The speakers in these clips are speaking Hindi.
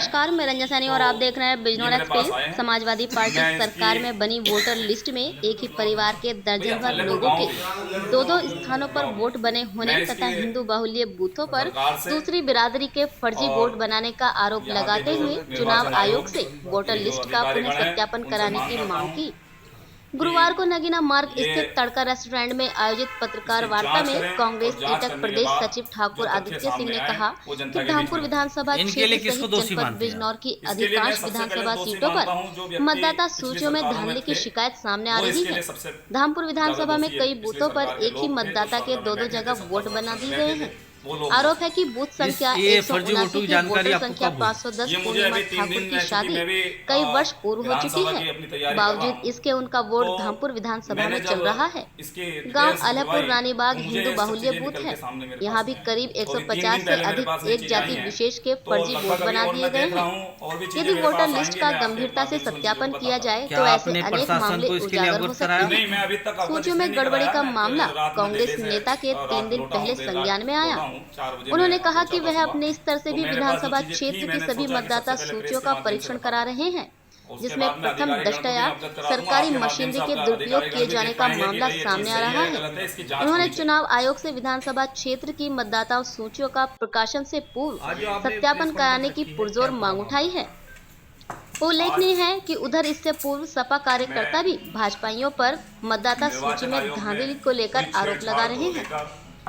नमस्कार, मैं रंजन सैनी और आप देख रहे हैं बिजनौर एक्सप्रेस। समाजवादी पार्टी सरकार में बनी वोटर लिस्ट में एक ही परिवार के दर्जन भर लोगों के दो स्थानों पर वोट बने होने तथा हिंदू बाहुल्य बूथों पर दूसरी बिरादरी के फर्जी वोट बनाने का आरोप लगाते हुए चुनाव आयोग से वोटर लिस्ट का पुनः सत्यापन कराने की मांग की। गुरुवार को नगीना मार्ग स्थित तड़का रेस्टोरेंट में आयोजित पत्रकार वार्ता में कांग्रेस ईटक प्रदेश सचिव ठाकुर आदित्य सिंह ने कहा कि धामपुर विधानसभा क्षेत्र सहित जनपद बिजनौर की अधिकांश विधानसभा सीटों पर मतदाता सूचियों में धांधली की शिकायत सामने आ रही है। धामपुर विधानसभा में कई बूथों पर एक ही मतदाता के दो जगह वोट बना दिए गए हैं। आरोप है कि बूथ संख्या 179 की वोटर संख्या 510 पूर्णिमा ठाकुर की शादी कई वर्ष पूर्व हो चुकी है। बावजूद इसके उनका वोट धामपुर विधानसभा में चल रहा है। गांव अलहपुर रानीबाग हिंदू बाहुल्य बूथ है। यहां भी करीब 150 से अधिक एक जाति विशेष के फर्जी वोट बना दिए गए हैं। यदि वोटर लिस्ट का गंभीरता से सत्यापन किया जाए तो ऐसे अनेक मामले उजागर हो सकते हैं। सूचियों में गड़बड़ी का मामला कांग्रेस नेता के 3 दिन पहले संज्ञान में आया। उन्होंने कहा कि वह अपने स्तर से भी विधानसभा क्षेत्र की सभी मतदाता सूचियों का परीक्षण करा रहे हैं, जिसमें प्रथम दृष्टया सरकारी मशीनरी के दुरुपयोग किए जाने का मामला सामने आ रहा है। उन्होंने चुनाव आयोग से विधानसभा क्षेत्र की मतदाता सूचियों का प्रकाशन से पूर्व सत्यापन कराने की पुरजोर मांग उठाई है। उल्लेखनीय है कि उधर इससे पूर्व सपा कार्यकर्ता भी भाजपाइयों पर मतदाता सूची में धांधली को लेकर आरोप लगा रहे हैं।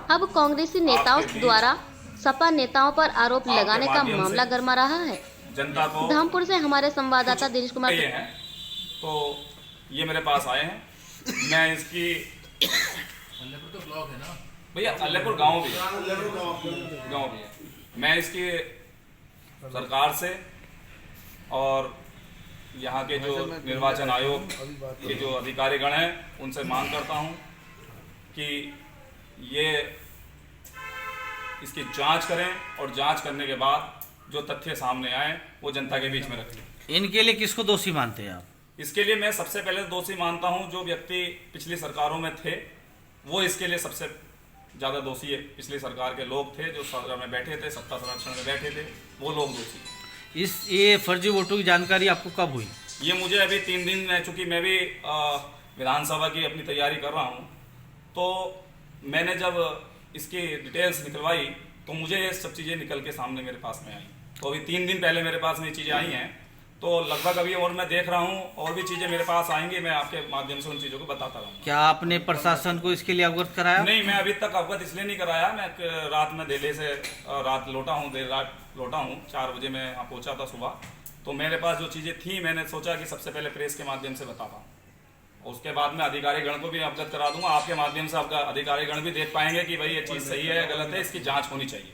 अब कांग्रेसी नेताओं द्वारा सपा नेताओं पर आरोप लगाने का मामला गर्मा रहा है। धामपुर से हमारे संवाददाता दिनेश कुमार तो ये मेरे पास आए हैं। मैं इसकी अल्लाहपुर तो ब्लॉक है ना भैया, अल्लाहपुर गांव भी है। मैं इसकी सरकार से और यहाँ के जो निर्वाचन आयोग के जो अधिकारीगण हैं उनसे मांग करता हूँ कि ये इसकी जांच करें और जांच करने के बाद जो तथ्य सामने आए वो जनता के बीच में रखें। इनके लिए किसको दोषी मानते हैं आप? इसके लिए मैं सबसे पहले दोषी मानता हूं जो व्यक्ति पिछली सरकारों में थे, वो इसके लिए सबसे ज़्यादा दोषी है। पिछली सरकार के लोग थे जो सरकार में बैठे थे, सत्ता संरक्षण में बैठे थे, वो लोग दोषी। ये फर्जी वोटों की जानकारी आपको कब हुई? ये मुझे अभी 3 दिन, चूँकि मैं भी विधानसभा की अपनी तैयारी कर रहा हूँ, तो मैंने जब इसकी डिटेल्स निकलवाई तो मुझे ये सब चीज़ें निकल के सामने मेरे पास में आई। तो अभी 3 दिन पहले मेरे पास में ये चीज़ें आई हैं, तो लगभग अभी और मैं देख रहा हूँ और भी चीज़ें मेरे पास आएंगी। मैं आपके माध्यम से उन चीज़ों को बताता रहूँगा। क्या आपने प्रशासन को इसके लिए अवगत कराया? नहीं, मैं अभी तक अवगत इसलिए नहीं कराया। मैं रात में दिल्ली से रात लौटा हूँ, देर रात लौटा हूँ। 4 बजे मैं यहाँ पहुँचा था सुबह। तो मेरे पास जो चीज़ें थी मैंने सोचा कि सबसे पहले प्रेस के माध्यम से बताता। उसके बाद में अधिकारीगण को भी अवगत करा दूंगा। आपके माध्यम से आपका अधिकारीगण भी देख पाएंगे कि भाई ये चीज़ सही है या गलत है, इसकी जांच होनी चाहिए।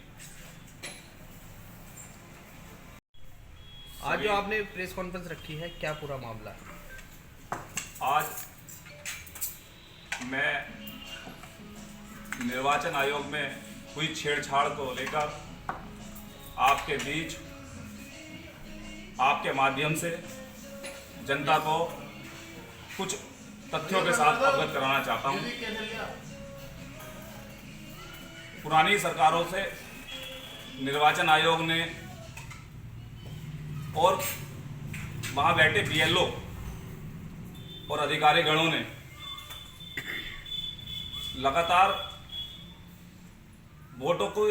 आज जो आपने प्रेस कॉन्फ्रेंस रखी है, क्या पूरा मामला है? आज मैं निर्वाचन आयोग में हुई छेड़छाड़ को लेकर आपके बीच, आपके माध्यम से जनता को कुछ तथ्यों के साथ अवगत कराना चाहता हूं। पुरानी सरकारों से निर्वाचन आयोग ने और वहां बैठे बीएलओ और अधिकारी गणों ने लगातार वोटों को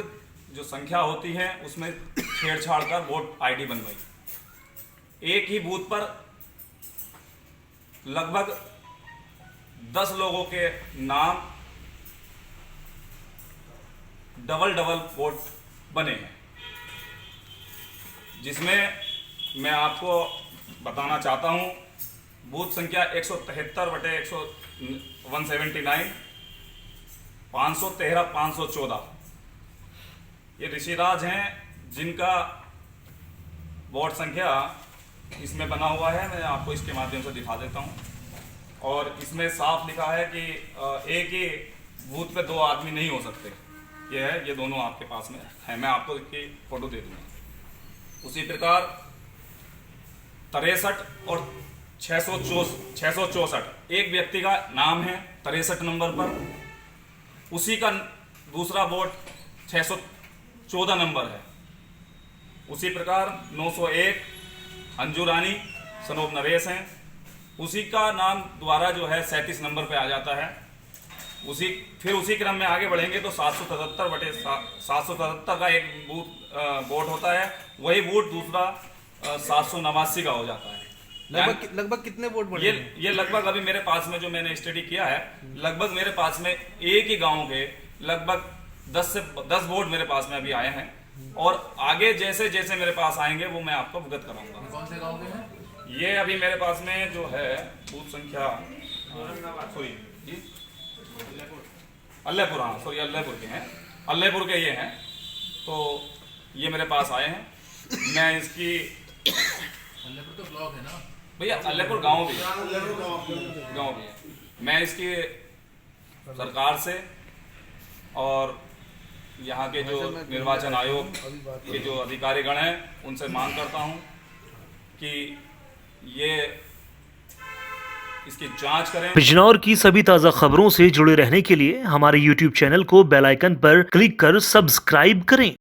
जो संख्या होती है उसमें छेड़छाड़ कर वोट आईडी बनवाई। एक ही बूथ पर लगभग 10 लोगों के नाम डबल वोट बने हैं, जिसमें मैं आपको बताना चाहता हूं बूथ संख्या 173/179, 513, 514 ये ऋषिराज हैं, जिनका वोट संख्या इसमें बना हुआ है। मैं आपको इसके माध्यम से दिखा देता हूं। और इसमें साफ लिखा है कि एक ही बूथ पे 2 आदमी नहीं हो सकते। ये है, ये दोनों आपके पास में है। मैं आपको इसकी फोटो दे दूंगा। उसी प्रकार 63 और 664 एक व्यक्ति का नाम है 63 नंबर पर, उसी का दूसरा वोट 614 नंबर है। उसी प्रकार 901 अंजू रानी सनोब नरेश हैं, उसी का नाम द्वारा जो है 37 नंबर पे आ जाता है। फिर उसी क्रम में आगे बढ़ेंगे तो 777 का एक वोट होता है, वही वोट दूसरा 789 का हो जाता है। लगभग कितने वोट बढ़े हैं? ये लगभग अभी मेरे पास में जो मैंने स्टडी किया है, लगभग मेरे पास में एक ही गांव के लगभग 10 वोट मेरे पास में अभी आए हैं, और आगे जैसे जैसे मेरे पास आएंगे वो मैं आपको अवगत कराऊंगा। कौन से गांव के हैं? ये अभी मेरे पास में जो है बूथ संख्या अल्लाहपुर, हाँ सॉरी अल्लाहपुर के हैं, अल्लाहपुर के ये हैं, तो ये मेरे पास आए हैं। मैं इसकी अल्लाहपुर तो ब्लॉक है ना भैया, अल्लाहपुर गांव भी है, मैं इसकी सरकार से और यहाँ के जो निर्वाचन आयोग के जो अधिकारीगण हैं उनसे मांग करता हूँ कि ये इसकी जांच करें। बिजनौर की सभी ताज़ा खबरों से जुड़े रहने के लिए हमारे YouTube चैनल को बेल आइकन पर क्लिक कर सब्सक्राइब करें।